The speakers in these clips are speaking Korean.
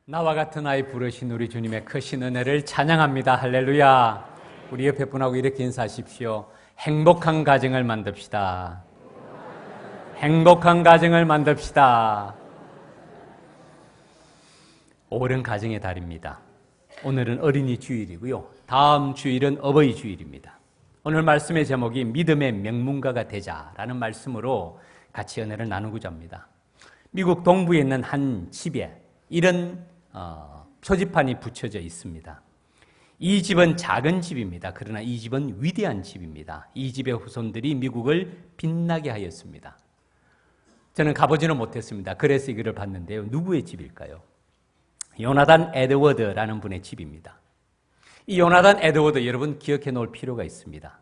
나와 같은 아이 부르신 우리 주님의 크신 은혜를 찬양합니다. 할렐루야. 우리 옆에 분하고 이렇게 인사하십시오. 행복한 가정을 만듭시다. 행복한 가정을 만듭시다. 5월은 가정의 달입니다. 오늘은 어린이 주일이고요. 다음 주일은 어버이 주일입니다. 오늘 말씀의 제목이 믿음의 명문가가 되자라는 말씀으로 같이 은혜를 나누고자 합니다. 미국 동부에 있는 한 집에 이런 표지판이 붙여져 있습니다. 이 집은 작은 집입니다. 그러나 이 집은 위대한 집입니다. 이 집의 후손들이 미국을 빛나게 하였습니다. 저는 가보지는 못했습니다. 그래서 이거를 봤는데요. 누구의 집일까요? 요나단 에드워드라는 분의 집입니다. 이 요나단 에드워드 여러분 기억해 놓을 필요가 있습니다.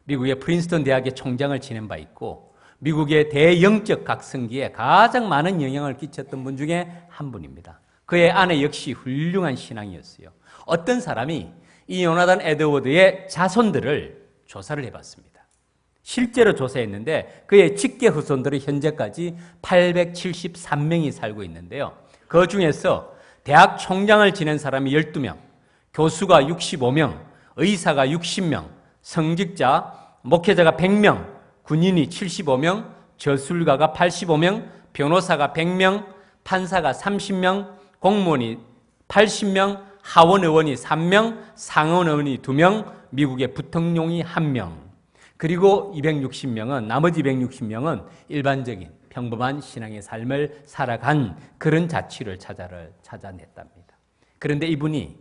미국의 프린스턴 대학의 총장을 지낸 바 있고 미국의 대영적 각성기에 가장 많은 영향을 끼쳤던 분 중에 한 분입니다. 그의 아내 역시 훌륭한 신앙이었어요. 어떤 사람이 이 요나단 에드워드의 자손들을 조사를 해봤습니다. 실제로 조사했는데 그의 직계 후손들이 현재까지 873명이 살고 있는데요. 그 중에서 대학 총장을 지낸 사람이 12명, 교수가 65명, 의사가 60명, 성직자, 목회자가 100명, 군인이 75명, 저술가가 85명, 변호사가 100명, 판사가 30명, 공무원이 80명, 하원의원이 3명, 상원의원이 2명, 미국의 부통령이 1명, 그리고 260명은 나머지 260명은 일반적인 평범한 신앙의 삶을 살아간 그런 자취를 찾아냈답니다. 그런데 이분이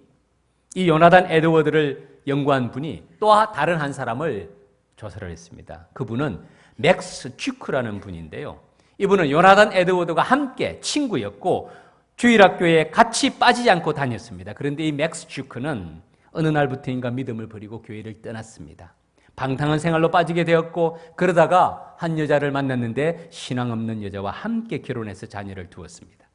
이 요나단 에드워드를 연구한 분이 또 다른 한 사람을 조사를 했습니다. 그분은 맥스 츄크라는 분인데요. 이분은 요나단 에드워드와 함께 친구였고 주일학교에 같이 빠지지 않고 다녔습니다. 그런데 이 맥스 츄크는 어느 날부터인가 믿음을 버리고 교회를 떠났습니다. 방탕한 생활로 빠지게 되었고 그러다가 한 여자를 만났는데 신앙 없는 여자와 함께 결혼해서 자녀를 두었습니다.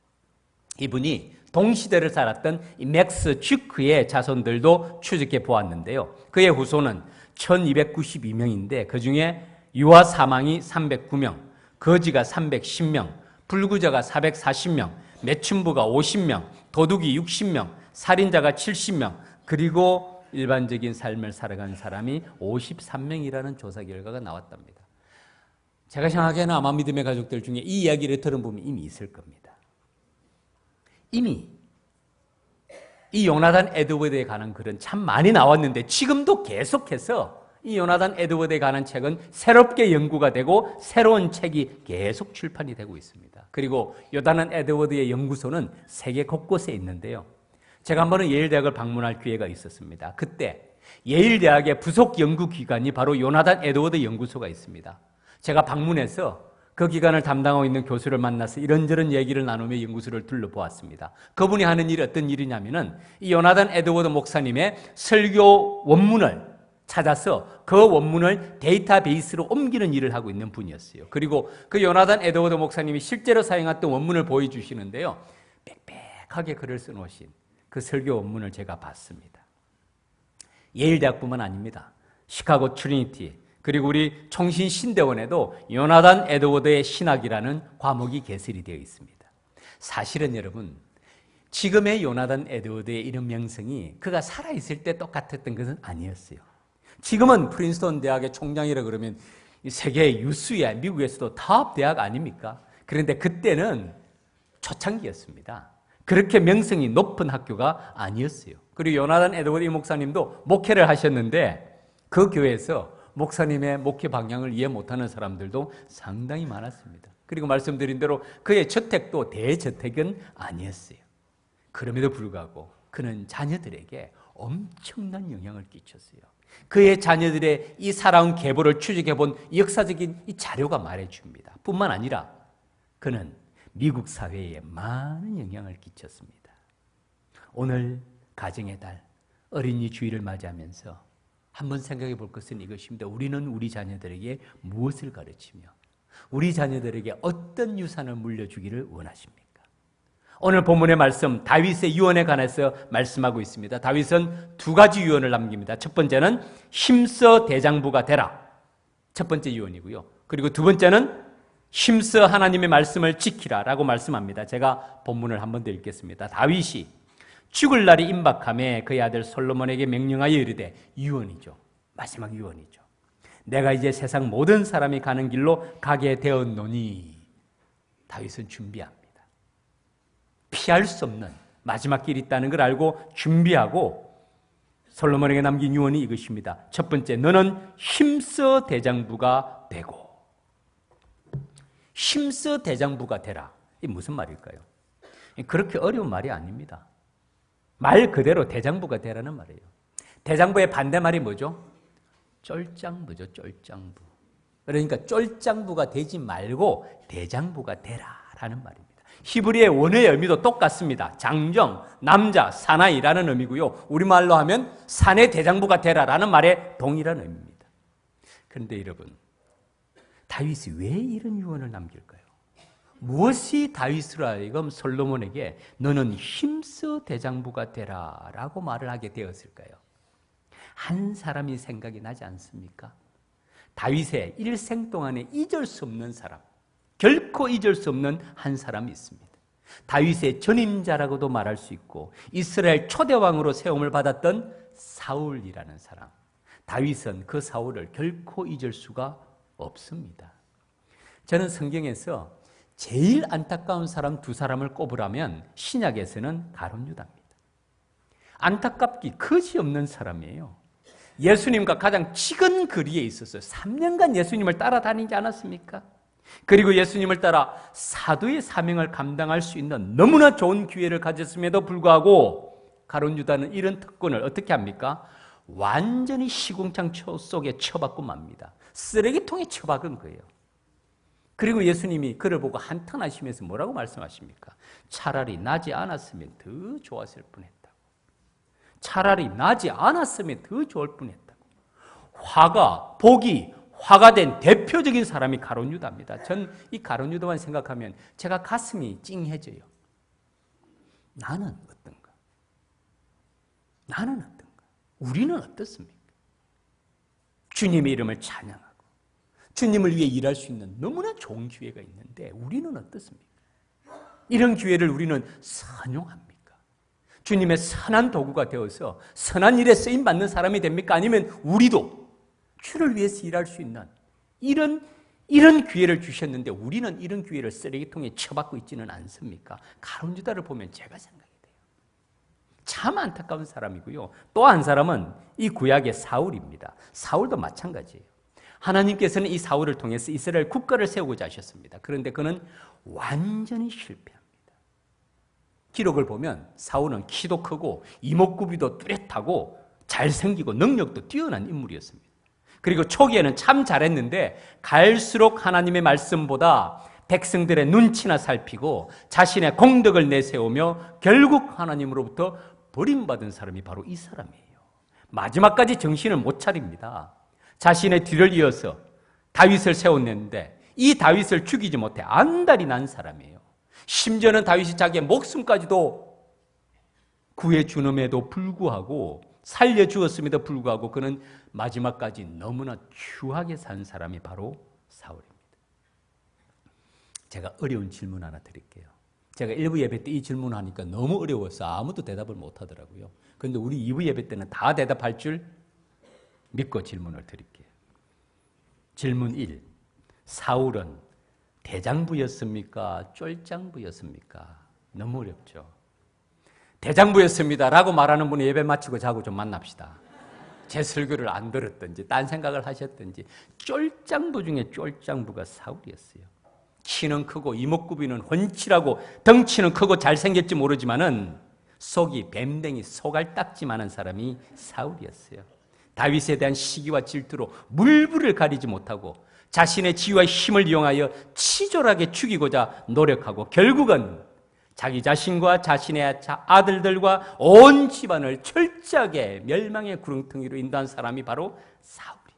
이분이 동시대를 살았던 이 맥스 츄크의 자손들도 추적해 보았는데요. 그의 후손은 1292명인데 그중에 유아 사망이 309명, 거지가 310명, 불구자가 440명, 매춘부가 50명, 도둑이 60명, 살인자가 70명, 그리고 일반적인 삶을 살아간 사람이 53명이라는 조사 결과가 나왔답니다. 제가 생각하기에는 아마 믿음의 가족들 중에 이 이야기를 들은 분이 이미 있을 겁니다. 이미 이 요나단 에드워드에 관한 글은 참 많이 나왔는데 지금도 계속해서 이 요나단 에드워드에 관한 책은 새롭게 연구가 되고 새로운 책이 계속 출판이 되고 있습니다. 그리고 요나단 에드워드의 연구소는 세계 곳곳에 있는데요. 제가 한 번은 예일대학을 방문할 기회가 있었습니다. 그때 예일대학의 부속 연구기관이 바로 요나단 에드워드 연구소가 있습니다. 제가 방문해서 그 기관을 담당하고 있는 교수를 만나서 이런저런 얘기를 나누며 연구소를 둘러보았습니다. 그분이 하는 일이 어떤 일이냐면은 이 요나단 에드워드 목사님의 설교 원문을 찾아서 그 원문을 데이터베이스로 옮기는 일을 하고 있는 분이었어요. 그리고 그 요나단 에드워드 목사님이 실제로 사용했던 원문을 보여주시는데요. 빽빽하게 글을 써놓으신 그 설교 원문을 제가 봤습니다. 예일대학뿐만 아닙니다. 시카고 트리니티 그리고 우리 총신신대원에도 요나단 에드워드의 신학이라는 과목이 개설이 되어 있습니다. 사실은 여러분 지금의 요나단 에드워드의 이런 명성이 그가 살아있을 때 똑같았던 것은 아니었어요. 지금은 프린스턴 대학의 총장이라 그러면 세계 유수의 미국에서도 탑 대학 아닙니까? 그런데 그때는 초창기였습니다. 그렇게 명성이 높은 학교가 아니었어요. 그리고 요나단 에드워드 목사님도 목회를 하셨는데 그 교회에서 목사님의 목회 방향을 이해 못하는 사람들도 상당히 많았습니다. 그리고 말씀드린 대로 그의 저택도 대저택은 아니었어요. 그럼에도 불구하고 그는 자녀들에게 엄청난 영향을 끼쳤어요. 그의 자녀들의 이 살아온 계보를 추적해본 역사적인 이 자료가 말해줍니다. 뿐만 아니라 그는 미국 사회에 많은 영향을 끼쳤습니다. 오늘 가정의 달 어린이 주일을 맞이하면서 한번 생각해 볼 것은 이것입니다. 우리는 우리 자녀들에게 무엇을 가르치며 우리 자녀들에게 어떤 유산을 물려주기를 원하십니까? 오늘 본문의 말씀 다윗의 유언에 관해서 말씀하고 있습니다. 다윗은 두 가지 유언을 남깁니다. 첫 번째는 힘써 대장부가 되라. 첫 번째 유언이고요. 그리고 두 번째는 힘써 하나님의 말씀을 지키라 라고 말씀합니다. 제가 본문을 한 번 더 읽겠습니다. 다윗이 죽을 날이 임박함에 그의 아들 솔로몬에게 명령하여 이르되, 유언이죠. 마지막 유언이죠. 내가 이제 세상 모든 사람이 가는 길로 가게 되었노니, 다윗은 준비합니다. 피할 수 없는 마지막 길이 있다는 걸 알고 준비하고 솔로몬에게 남긴 유언이 이것입니다. 첫 번째, 너는 힘써 대장부가 되고. 힘써 대장부가 되라. 이게 무슨 말일까요? 그렇게 어려운 말이 아닙니다. 말 그대로 대장부가 되라는 말이에요. 대장부의 반대말이 뭐죠? 쫄장부죠. 쫄장부. 그러니까 쫄장부가 되지 말고 대장부가 되라라는 말입니다. 히브리의 원어의 의미도 똑같습니다. 장정, 남자, 사나이라는 의미고요. 우리말로 하면 사내 대장부가 되라라는 말에 동일한 의미입니다. 그런데 여러분, 다윗이 왜 이런 유언을 남길까요? 무엇이 다윗으로 하여금 솔로몬에게 너는 힘써 대장부가 되라라고 말을 하게 되었을까요? 한 사람이 생각이 나지 않습니까? 다윗의 일생 동안에 잊을 수 없는 사람, 결코 잊을 수 없는 한 사람이 있습니다. 다윗의 전임자라고도 말할 수 있고 이스라엘 초대왕으로 세움을 받았던 사울이라는 사람. 다윗은 그 사울을 결코 잊을 수가 없습니다. 저는 성경에서 제일 안타까운 사람 두 사람을 꼽으라면 신약에서는 가룟 유다입니다. 안타깝기 그지없는 사람이에요. 예수님과 가장 찍은 거리에 있었어요. 3년간 예수님을 따라다니지 않았습니까? 그리고 예수님을 따라 사도의 사명을 감당할 수 있는 너무나 좋은 기회를 가졌음에도 불구하고 가룟 유다는 이런 특권을 어떻게 합니까? 완전히 시궁창 속에 처박고 맙니다. 쓰레기통에 처박은 거예요. 그리고 예수님이 그를 보고 한탄하시면서 뭐라고 말씀하십니까? 차라리 나지 않았으면 더 좋았을 뻔했다고. 차라리 나지 않았으면 더 좋을 뻔했다고. 화가 된 대표적인 사람이 가룟 유다입니다. 전 이 가룟 유다만 생각하면 제가 가슴이 찡해져요. 나는 어떤가? 나는 어떤가? 우리는 어떻습니까? 주님의 이름을 찬양하고 주님을 위해 일할 수 있는 너무나 좋은 기회가 있는데 우리는 어떻습니까? 이런 기회를 우리는 선용합니까? 주님의 선한 도구가 되어서 선한 일에 쓰임받는 사람이 됩니까? 아니면 우리도 주를 위해서 일할 수 있는 이런 기회를 주셨는데 우리는 이런 기회를 쓰레기통에 처박고 있지는 않습니까? 가룟 유다를 보면 제가 생각이 돼요. 참 안타까운 사람이고요. 또 한 사람은 이 구약의 사울입니다. 사울도 마찬가지예요. 하나님께서는 이 사울을 통해서 이스라엘 국가를 세우고자 하셨습니다. 그런데 그는 완전히 실패합니다. 기록을 보면 사울은 키도 크고 이목구비도 뚜렷하고 잘생기고 능력도 뛰어난 인물이었습니다. 그리고 초기에는 참 잘했는데 갈수록 하나님의 말씀보다 백성들의 눈치나 살피고 자신의 공덕을 내세우며 결국 하나님으로부터 버림받은 사람이 바로 이 사람이에요. 마지막까지 정신을 못 차립니다. 자신의 뒤를 이어서 다윗을 세웠는데 이 다윗을 죽이지 못해 안달이 난 사람이에요. 심지어는 다윗이 자기의 목숨까지도 구해주는에도 불구하고 살려주었음에도 불구하고 그는 마지막까지 너무나 추하게 산 사람이 바로 사울입니다. 제가 어려운 질문 하나 드릴게요. 제가 1부 예배 때 이 질문을 하니까 너무 어려워서 아무도 대답을 못 하더라고요. 그런데 우리 2부 예배 때는 다 대답할 줄 믿고 질문을 드릴게요. 질문 1. 사울은 대장부였습니까? 쫄장부였습니까? 너무 어렵죠. 대장부였습니다 라고 말하는 분이 예배 마치고 자고 좀 만납시다. 제 설교를 안 들었든지 딴 생각을 하셨든지 쫄장부 중에 쫄장부가 사울이었어요. 키는 크고 이목구비는 훤칠하고 덩치는 크고 잘생겼지 모르지만은 속이 뱀댕이 소갈딱지만한 사람이 사울이었어요. 다윗에 대한 시기와 질투로 물불을 가리지 못하고 자신의 지위와 힘을 이용하여 치졸하게 죽이고자 노력하고 결국은 자기 자신과 자신의 아들들과 온 집안을 철저하게 멸망의 구렁텅이로 인도한 사람이 바로 사울이었어요.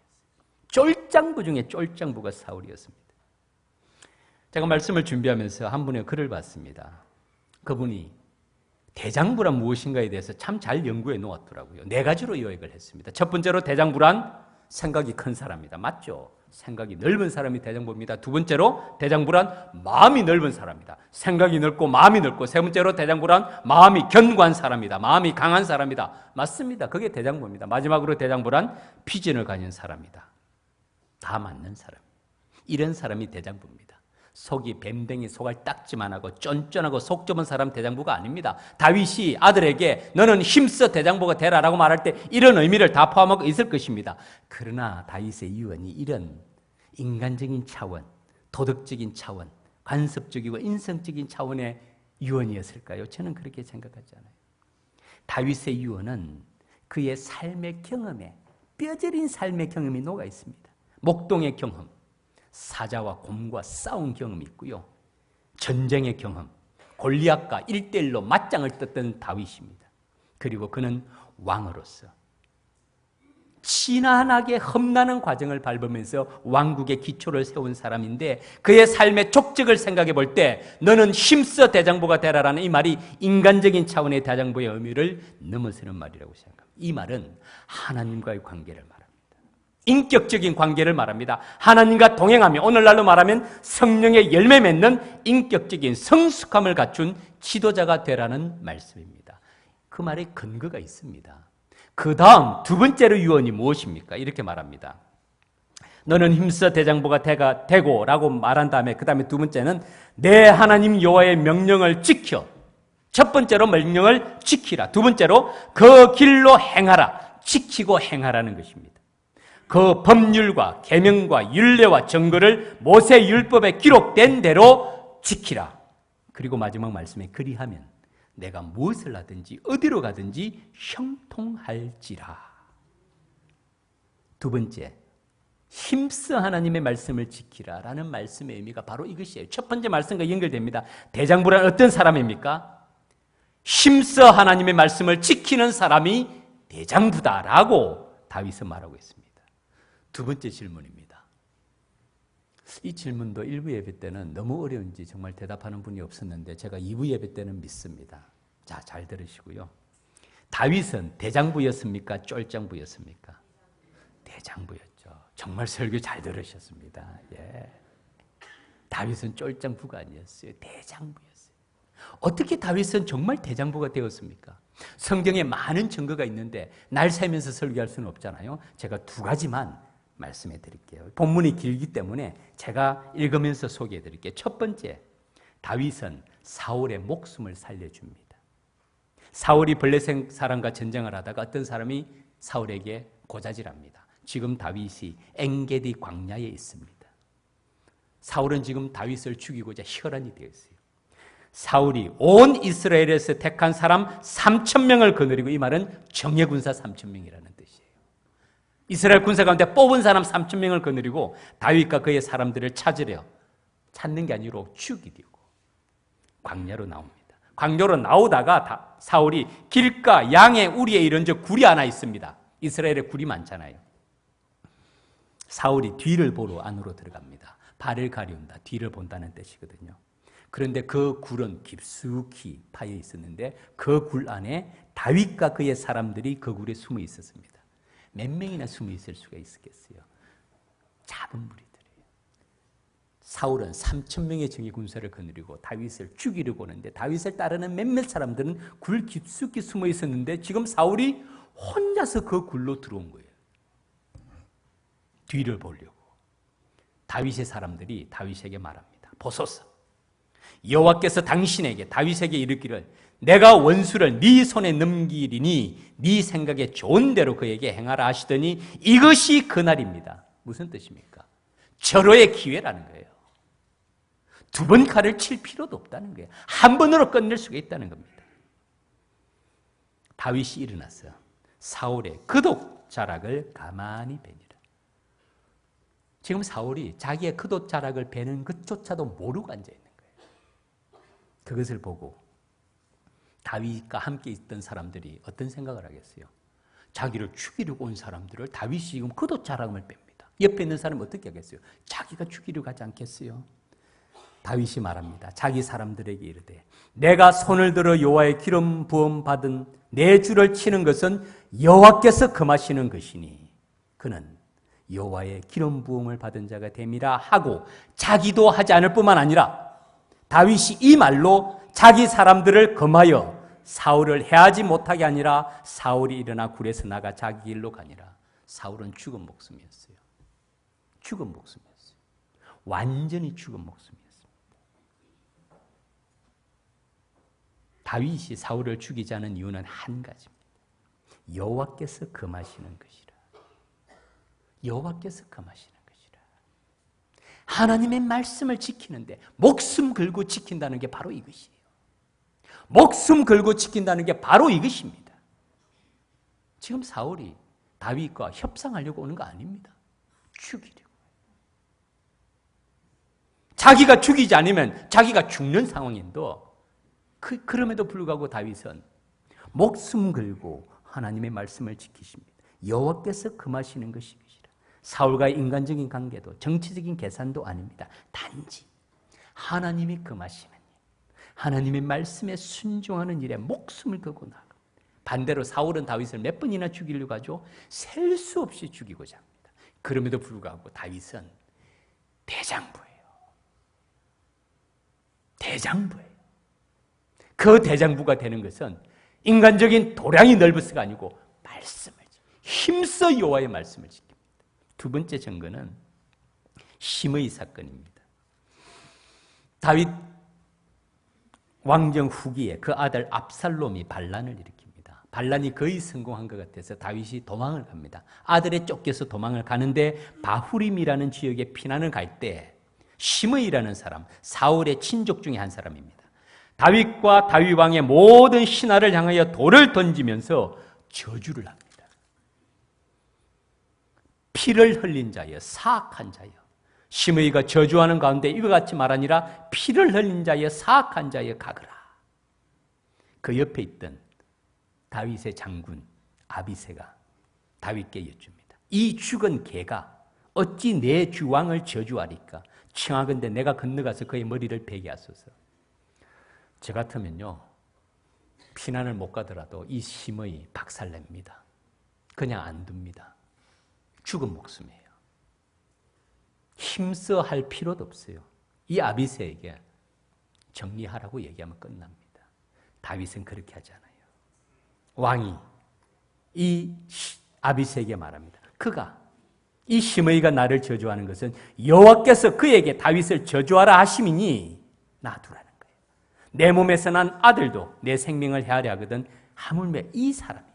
쫄장부 중에 쫄장부가 사울이었습니다. 제가 말씀을 준비하면서 한 분의 글을 봤습니다. 그분이 대장부란 무엇인가에 대해서 참 잘 연구해 놓았더라고요. 4가지로 요약을 했습니다. 첫 번째로 대장부란 생각이 큰 사람이다. 맞죠? 생각이 넓은 사람이 대장부입니다. 두 번째로 대장부란 마음이 넓은 사람이다. 생각이 넓고 마음이 넓고, 세 번째로 대장부란 마음이 견고한 사람이다. 마음이 강한 사람이다. 맞습니다. 그게 대장부입니다. 마지막으로 대장부란 비전을 가진 사람이다. 다 맞는 사람. 이런 사람이 대장부입니다. 속이 뱀댕이 속알 딱지만 하고 쫀쫀하고 속 좁은 사람 대장부가 아닙니다. 다윗이 아들에게 너는 힘써 대장부가 되라라고 말할 때 이런 의미를 다 포함하고 있을 것입니다. 그러나 다윗의 유언이 이런 인간적인 차원, 도덕적인 차원, 관습적이고 인성적인 차원의 유언이었을까요? 저는 그렇게 생각하지 않아요. 다윗의 유언은 그의 삶의 경험에, 뼈저린 삶의 경험이 녹아 있습니다. 목동의 경험, 사자와 곰과 싸운 경험이 있고요. 전쟁의 경험, 골리앗과 1대1로 맞짱을 떴던 다윗입니다. 그리고 그는 왕으로서 지난하게 험난한 과정을 밟으면서 왕국의 기초를 세운 사람인데, 그의 삶의 족적을 생각해 볼 때 너는 힘써 대장부가 되라라는 이 말이 인간적인 차원의 대장부의 의미를 넘어서는 말이라고 생각합니다. 이 말은 하나님과의 관계를 말합니다. 인격적인 관계를 말합니다. 하나님과 동행하며, 오늘날로 말하면 성령의 열매 맺는 인격적인 성숙함을 갖춘 지도자가 되라는 말씀입니다. 그 말에 근거가 있습니다. 그 다음 두 번째로 유언이 무엇입니까? 이렇게 말합니다. 너는 힘써 대장부가 되고 라고 말한 다음에 그 다음에 두 번째는 내 하나님 여호와의 명령을 지켜. 첫 번째로 명령을 지키라. 두 번째로 그 길로 행하라. 지키고 행하라는 것입니다. 그 법률과 계명과 율례와 정거를 모세 율법에 기록된 대로 지키라. 그리고 마지막 말씀에 그리하면 내가 무엇을 하든지 어디로 가든지 형통할지라. 두 번째, 힘써 하나님의 말씀을 지키라라는 말씀의 의미가 바로 이것이에요. 첫 번째 말씀과 연결됩니다. 대장부란 어떤 사람입니까? 힘써 하나님의 말씀을 지키는 사람이 대장부다라고 다윗은 말하고 있습니다. 두 번째 질문입니다. 이 질문도 1부 예배 때는 너무 어려운지 정말 대답하는 분이 없었는데 제가 2부 예배 때는 믿습니다. 자, 잘 들으시고요. 다윗은 대장부였습니까? 쫄장부였습니까? 대장부였죠. 정말 설교 잘 들으셨습니다. 예. 다윗은 쫄장부가 아니었어요. 대장부였어요. 어떻게 다윗은 정말 대장부가 되었습니까? 성경에 많은 증거가 있는데 날 새면서 설교할 수는 없잖아요. 제가 두 가지만 말씀해 드릴게요. 본문이 길기 때문에 제가 읽으면서 소개해 드릴게요. 첫 번째, 다윗은 사울의 목숨을 살려줍니다. 사울이 블레셋 사람과 전쟁을 하다가 어떤 사람이 사울에게 고자질합니다. 지금 다윗이 엔게디 광야에 있습니다. 사울은 지금 다윗을 죽이고자 혈안이 되어 있어요. 사울이 온 이스라엘에서 택한 사람 3,000명을 거느리고, 이 말은 정예군사 3,000명이라는 뜻이에요. 이스라엘 군사 가운데 뽑은 사람 3,000명을 거느리고 다윗과 그의 사람들을 찾는 게 아니라 죽이려고 광야로 나옵니다. 광야로 나오다가 사울이 길가 양의 우리에 이른 저 굴이 하나 있습니다. 이스라엘에 굴이 많잖아요. 사울이 뒤를 보러 안으로 들어갑니다. 발을 가리운다, 뒤를 본다는 뜻이거든요. 그런데 그 굴은 깊숙이 파여 있었는데 그 굴 안에 다윗과 그의 사람들이 그 굴에 숨어 있었습니다. 몇 명이나 숨어 있을 수가 있었겠어요? 작은 무리들이에요. 사울은 3,000명의 정예 군사를 거느리고 다윗을 죽이려고 하는데 다윗을 따르는 몇몇 사람들은 굴 깊숙이 숨어 있었는데 지금 사울이 혼자서 그 굴로 들어온 거예요. 뒤를 보려고. 다윗의 사람들이 다윗에게 말합니다. 보소서, 여호와께서 당신에게, 다윗에게 이르기를 내가 원수를 네 손에 넘기리니 네 생각에 좋은 대로 그에게 행하라 하시더니 이것이 그날입니다. 무슨 뜻입니까? 절호의 기회라는 거예요. 두 번 칼을 칠 필요도 없다는 거예요. 한 번으로 끝낼 수가 있다는 겁니다. 다윗이 일어나서 사울의 그독 자락을 가만히 베니라. 지금 사울이 자기의 그독 자락을 베는 것조차도 모르고 앉아있는 거예요. 그것을 보고 다윗과 함께 있던 사람들이 어떤 생각을 하겠어요? 자기를 죽이려고 온 사람들을 다윗이 지금 그독 자락을 뺍니다. 옆에 있는 사람은 어떻게 하겠어요? 자기가 죽이려고 하지 않겠어요? 다윗이 말합니다. 자기 사람들에게 이르되 내가 손을 들어 여호와의 기름 부음 받은 내 주를 치는 것은 여호와께서 금하시는 것이니 그는 여호와의 기름 부음을 받은 자가 됨이라 하고 자기도 하지 않을 뿐만 아니라 다윗이 이 말로 자기 사람들을 금하여 사울을 해하지 못하게 아니라 사울이 일어나 굴에서 나가 자기 길로 가니라. 사울은 죽은 목숨이었어요. 죽은 목숨이었어요. 완전히 죽은 목숨이었습니다. 다윗이 사울을 죽이지 않은 이유는 한 가지입니다. 여호와께서 금하시는 것이라. 여호와께서 금하시는 것이라. 하나님의 말씀을 지키는데 목숨 걸고 지킨다는 게 바로 이것이에요. 목숨 걸고 지킨다는 게 바로 이것입니다. 지금 사울이 다윗과 협상하려고 오는 거 아닙니다. 죽이려고. 자기가 죽이지 않으면 자기가 죽는 상황인데 그럼에도 불구하고 다윗은 목숨 걸고 하나님의 말씀을 지키십니다. 여호와께서 금하시는 것이라. 사울과의 인간적인 관계도 정치적인 계산도 아닙니다. 단지 하나님이 금하시는 일, 하나님의 말씀에 순종하는 일에 목숨을 걸고 나가. 반대로 사울은 다윗을 몇 번이나 죽이려고 하죠? 셀 수 없이 죽이고자 합니다. 그럼에도 불구하고 다윗은 대장부예요. 대장부예요. 그 대장부가 되는 것은 인간적인 도량이 넓어서가 아니고 말씀을 힘써 여호와의 말씀을 지킵니다. 두 번째 증거는 시므이 사건입니다. 다윗 왕정 후기에 그 아들 압살롬이 반란을 일으킵니다. 반란이 거의 성공한 것 같아서 다윗이 도망을 갑니다. 아들에 쫓겨서 도망을 가는데 바후림이라는 지역에 피난을 갈 때 시므이라는 사람, 사울의 친족 중에 한 사람입니다. 다윗과 다윗 왕의 모든 신하를 향하여 돌을 던지면서 저주를 합니다. 피를 흘린 자여, 사악한 자여. 시므이가 저주하는 가운데 이와 같이 말하니라 피를 흘린 자여, 사악한 자여 가거라. 그 옆에 있던 다윗의 장군 아비새가 다윗께 여쭙니다. 이 죽은 개가 어찌 내 주왕을 저주하리까? 청하건대 내가 건너가서 그의 머리를 베게 하소서. 저 같으면요, 피난을 못 가더라도 이 시므이 박살냅니다. 그냥 안 둡니다. 죽은 목숨이에요. 힘써 할 필요도 없어요. 이 아비새에게 정리하라고 얘기하면 끝납니다. 다윗은 그렇게 하지 않아요. 왕이 이 아비새에게 말합니다. 그가 이 시므이가 나를 저주하는 것은 여호와께서 그에게 다윗을 저주하라 하심이니 놔두라는 거예요. 내 몸에서 난 아들도 내 생명을 헤아려 하거든 하물며 이 사람이라.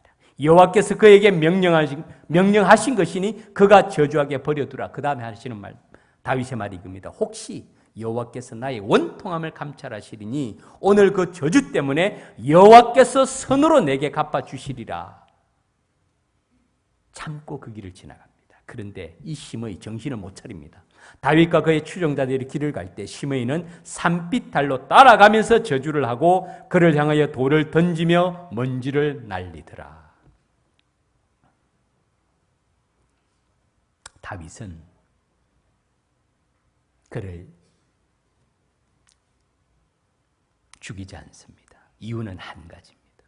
여호와께서 그에게 명령하신 것이니 그가 저주하게 버려두라. 그 다음에 하시는 말, 다윗의 말이 이겁니다. 혹시 여호와께서 나의 원통함을 감찰하시리니 오늘 그 저주 때문에 여호와께서 선으로 내게 갚아주시리라. 참고 그 길을 지나갑니다. 그런데 이 시므이 정신을 못 차립니다. 다윗과 그의 추종자들이 길을 갈 때 시므이는 산빛 달로 따라가면서 저주를 하고 그를 향하여 돌을 던지며 먼지를 날리더라. 다윗은 그를 죽이지 않습니다. 이유는 한 가지입니다.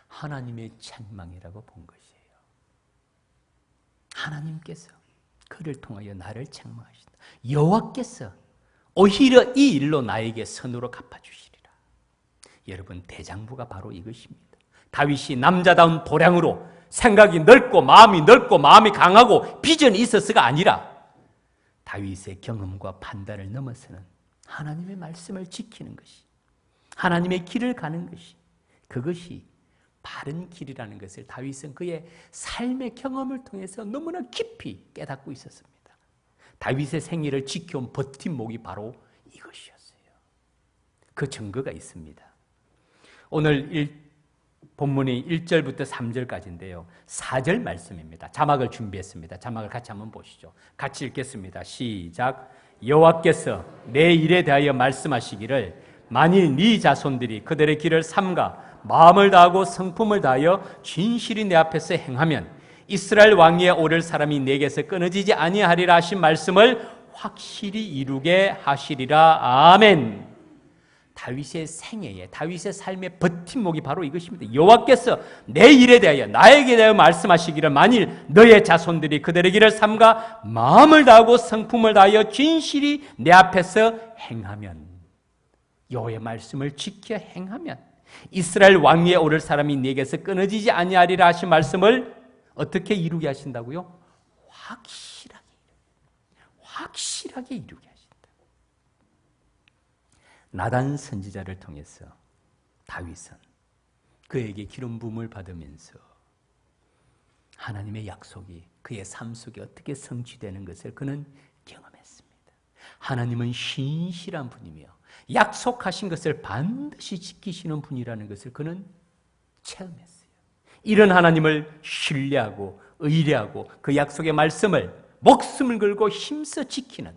하나님의 책망이라고 본 것이에요. 하나님께서 그를 통하여 나를 책망하신다. 여호와께서 오히려 이 일로 나에게 선으로 갚아주시리라. 여러분, 대장부가 바로 이것입니다. 다윗이 남자다운 도량으로 생각이 넓고 마음이 강하고 비전이 있어서가 아니라 다윗의 경험과 판단을 넘어서는 하나님의 말씀을 지키는 것이, 하나님의 길을 가는 것이, 그것이 바른 길이라는 것을 다윗은 그의 삶의 경험을 통해서 너무나 깊이 깨닫고 있었습니다. 다윗의 생애를 지켜온 버팀목이 바로 이것이었어요. 그 증거가 있습니다. 오늘 본문이 1절부터 3절까지인데요. 4절 말씀입니다. 자막을 준비했습니다. 자막을 같이 한번 보시죠. 같이 읽겠습니다. 시작. 여호와께서 내 일에 대하여 말씀하시기를 만일 네 자손들이 그들의 길을 삼가 마음을 다하고 성품을 다하여 진실이 내 앞에서 행하면 이스라엘 왕위에 오를 사람이 내게서 끊어지지 아니하리라 하신 말씀을 확실히 이루게 하시리라. 아멘. 다윗의 생애에, 다윗의 삶의 버팀목이 바로 이것입니다. 여호와께서 내 일에 대하여 나에게 대하여 말씀하시기를 만일 너의 자손들이 그들의 길을 삼가 마음을 다하고 성품을 다하여 진실이 내 앞에서 행하면, 여호와의 말씀을 지켜 행하면 이스라엘 왕위에 오를 사람이 네게서 끊어지지 아니하리라 하신 말씀을 어떻게 이루게 하신다고요? 확실하게 이루게 하신다. 나단 선지자를 통해서 다윗은 그에게 기름 부음을 받으면서 하나님의 약속이 그의 삶 속에 어떻게 성취되는 것을 그는 경험했습니다. 하나님은 신실한 분이며 약속하신 것을 반드시 지키시는 분이라는 것을 그는 체험했어요. 이런 하나님을 신뢰하고 의뢰하고 그 약속의 말씀을 목숨을 걸고 힘써 지키는,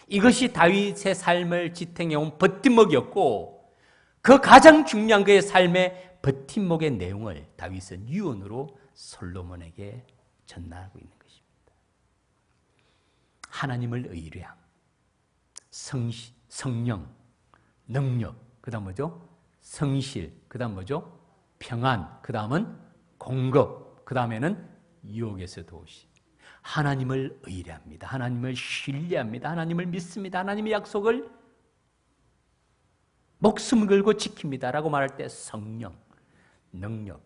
이것이 다윗의 삶을 지탱해온 버팀목이었고, 그 가장 중요한 그의 삶의 버팀목의 내용을 다윗은 유언으로 솔로몬에게 전달하고 있는 것입니다. 하나님을 의뢰함, 성령, 능력, 그 다음 뭐죠? 성실, 그 다음 뭐죠? 평안, 그 다음은 공급, 그 다음에는 유혹에서 도우시. 하나님을 의뢰합니다. 하나님을 신뢰합니다. 하나님을 믿습니다. 하나님의 약속을 목숨 걸고 지킵니다 라고 말할 때 성령, 능력,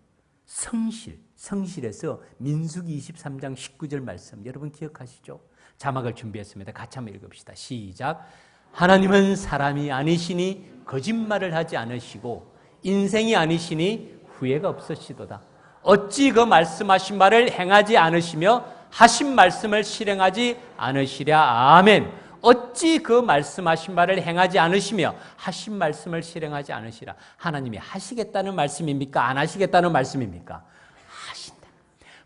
성실, 성실에서 민수기 23장 19절 말씀 여러분 기억하시죠? 자막을 준비했습니다. 같이 한번 읽읍시다. 시작. 하나님은 사람이 아니시니 거짓말을 하지 않으시고 인생이 아니시니 후회가 없으시도다. 어찌 그 말씀하신 말을 행하지 않으시며 하신 말씀을 실행하지 않으시랴. 아멘. 어찌 그 말씀하신 바를 행하지 않으시며 하신 말씀을 실행하지 않으시라. 하나님이 하시겠다는 말씀입니까? 안 하시겠다는 말씀입니까? 하신다.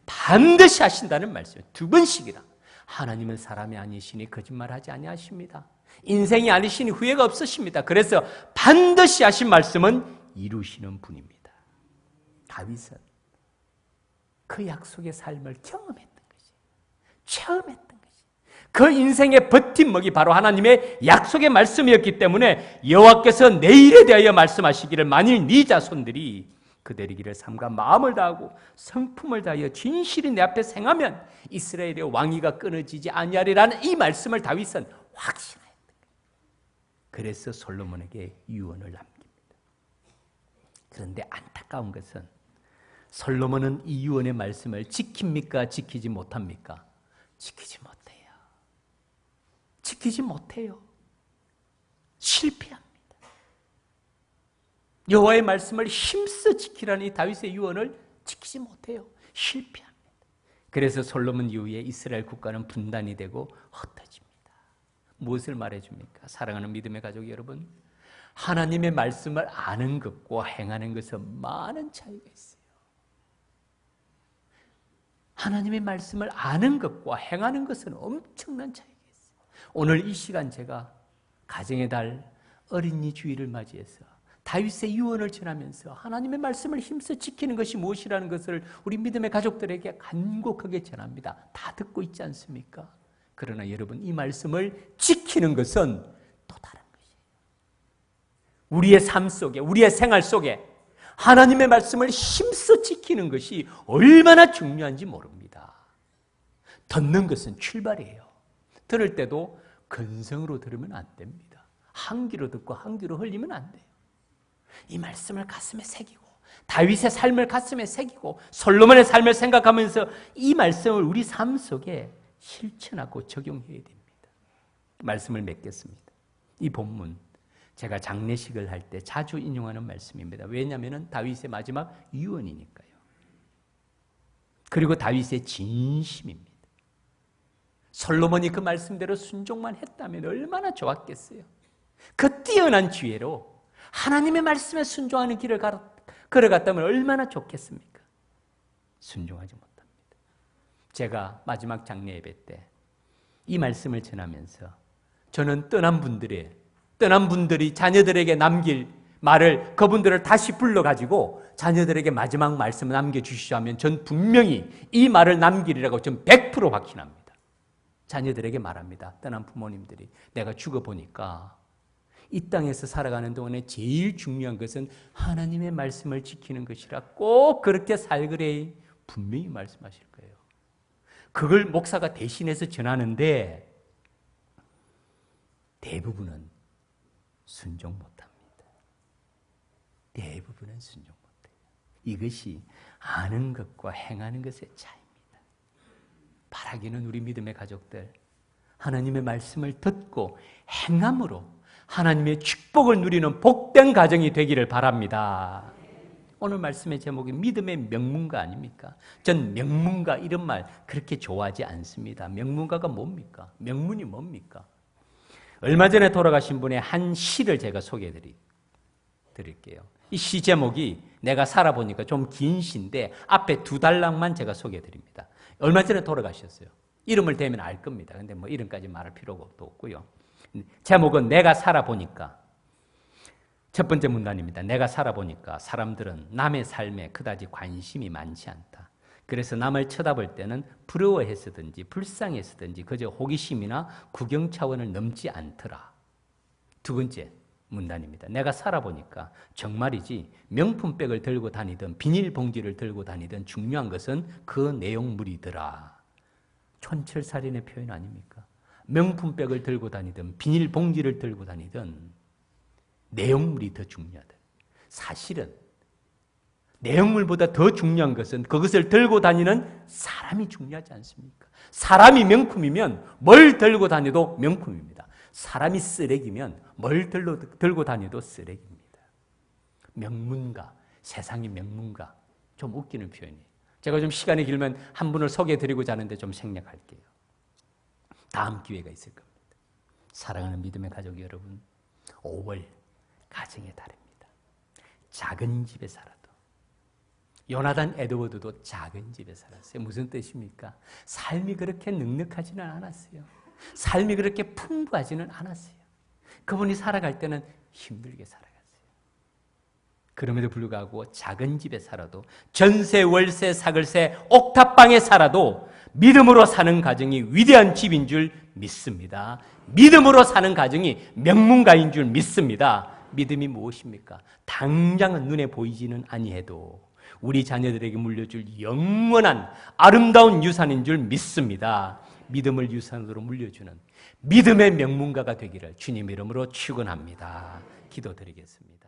반드시 하신다는 말씀이에요. 두 번씩이나. 하나님은 사람이 아니시니 거짓말하지 아니하십니다. 인생이 아니시니 후회가 없으십니다. 그래서 반드시 하신 말씀은 이루시는 분입니다. 다윗은 그 약속의 삶을 경험했던 것이, 체험했던 것이, 그 인생의 버팀목이 바로 하나님의 약속의 말씀이었기 때문에 여호와께서 내 일에 대하여 말씀하시기를 만일 네 자손들이 그들의 길을 삼가 마음을 다하고 성품을 다하여 진실이 내 앞에 행하면 이스라엘의 왕위가 끊어지지 아니하리라는 이 말씀을 다윗은 확신하였던 거예요. 그래서 솔로몬에게 유언을 남깁니다. 그런데 안타까운 것은 솔로몬은 이 유언의 말씀을 지킵니까? 지키지 못합니까? 지키지 못해요. 지키지 못해요. 실패합니다. 여호와의 말씀을 힘써 지키라는 이 다윗의 유언을 지키지 못해요. 실패합니다. 그래서 솔로몬 이후에 이스라엘 국가는 분단이 되고 흩어집니다. 무엇을 말해줍니까? 사랑하는 믿음의 가족 여러분, 하나님의 말씀을 아는 것과 행하는 것은 많은 차이가 있어요. 하나님의 말씀을 아는 것과 행하는 것은 엄청난 차이가 있어요. 오늘 이 시간 제가 가정의 달 어린이 주일을 맞이해서 다윗의 유언을 전하면서 하나님의 말씀을 힘써 지키는 것이 무엇이라는 것을 우리 믿음의 가족들에게 간곡하게 전합니다. 다 듣고 있지 않습니까? 그러나 여러분, 이 말씀을 지키는 것은 또 다른 것이에요. 우리의 삶 속에, 우리의 생활 속에 하나님의 말씀을 힘써 지키는 것이 얼마나 중요한지 모릅니다. 듣는 것은 출발이에요. 들을 때도 근성으로 들으면 안 됩니다. 한 귀로 듣고 한 귀로 흘리면 안 돼요. 이 말씀을 가슴에 새기고 다윗의 삶을 가슴에 새기고 솔로몬의 삶을 생각하면서 이 말씀을 우리 삶 속에 실천하고 적용해야 됩니다. 말씀을 맺겠습니다. 이 본문 제가 장례식을 할 때 자주 인용하는 말씀입니다. 왜냐하면 다윗의 마지막 유언이니까요. 그리고 다윗의 진심입니다. 솔로몬이 그 말씀대로 순종만 했다면 얼마나 좋았겠어요. 그 뛰어난 지혜로 하나님의 말씀에 순종하는 길을 걸어갔다면 얼마나 좋겠습니까? 순종하지 못합니다. 제가 마지막 장례 예배 때 이 말씀을 전하면서 저는 떠난 분들이 자녀들에게 남길 말을, 그분들을 다시 불러가지고 자녀들에게 마지막 말씀을 남겨주시죠 하면 전 분명히 이 말을 남기리라고 전 100% 확신합니다. 자녀들에게 말합니다. 떠난 부모님들이 내가 죽어보니까 이 땅에서 살아가는 동안에 제일 중요한 것은 하나님의 말씀을 지키는 것이라 꼭 그렇게 살그레 분명히 말씀하실 거예요. 그걸 목사가 대신해서 전하는데 대부분은 순종 못합니다. 대부분은 순종 못해요. 이것이 아는 것과 행하는 것의 차이입니다. 바라기는 우리 믿음의 가족들, 하나님의 말씀을 듣고 행함으로 하나님의 축복을 누리는 복된 가정이 되기를 바랍니다. 오늘 말씀의 제목이 믿음의 명문가 아닙니까? 전 명문가 이런 말 그렇게 좋아하지 않습니다. 명문가가 뭡니까? 명문이 뭡니까? 얼마 전에 돌아가신 분의 한 시를 제가 소개해 드릴게요. 이 시 제목이 내가 살아보니까 좀 긴 시인데 앞에 두 단락만 제가 소개해 드립니다. 얼마 전에 돌아가셨어요. 이름을 대면 알 겁니다. 근데 뭐 이름까지 말할 필요가 없고요. 제목은 내가 살아보니까. 첫 번째 문단입니다. 내가 살아보니까 사람들은 남의 삶에 그다지 관심이 많지 않다. 그래서 남을 쳐다볼 때는 부러워했었든지 불쌍했었든지 그저 호기심이나 구경 차원을 넘지 않더라. 두 번째 문단입니다. 내가 살아보니까 정말이지 명품백을 들고 다니든 비닐봉지를 들고 다니든 중요한 것은 그 내용물이더라. 촌철살인의 표현 아닙니까? 명품백을 들고 다니든 비닐봉지를 들고 다니든 내용물이 더 중요하다. 사실은 내용물보다 더 중요한 것은 그것을 들고 다니는 사람이 중요하지 않습니까? 사람이 명품이면 뭘 들고 다녀도 명품입니다. 사람이 쓰레기면 뭘 들고 다녀도 쓰레기입니다. 명문가, 세상의 명문가. 좀 웃기는 표현이에요. 제가 좀 시간이 길면 한 분을 소개해드리고자 하는데 좀 생략할게요. 다음 기회가 있을 겁니다. 사랑하는 믿음의 가족 여러분, 5월 가정의 달입니다. 작은 집에 살아도 요나단 에드워드도 작은 집에 살았어요. 무슨 뜻입니까? 삶이 그렇게 넉넉하지는 않았어요. 삶이 그렇게 풍부하지는 않았어요. 그분이 살아갈 때는 힘들게 살아갔어요. 그럼에도 불구하고 작은 집에 살아도 전세, 월세, 사글세, 옥탑방에 살아도 믿음으로 사는 가정이 위대한 집인 줄 믿습니다. 믿음으로 사는 가정이 명문가인 줄 믿습니다. 믿음이 무엇입니까? 당장은 눈에 보이지는 아니해도 우리 자녀들에게 물려줄 영원한 아름다운 유산인 줄 믿습니다. 믿음을 유산으로 물려주는 믿음의 명문가가 되기를 주님 이름으로 축원합니다. 기도드리겠습니다.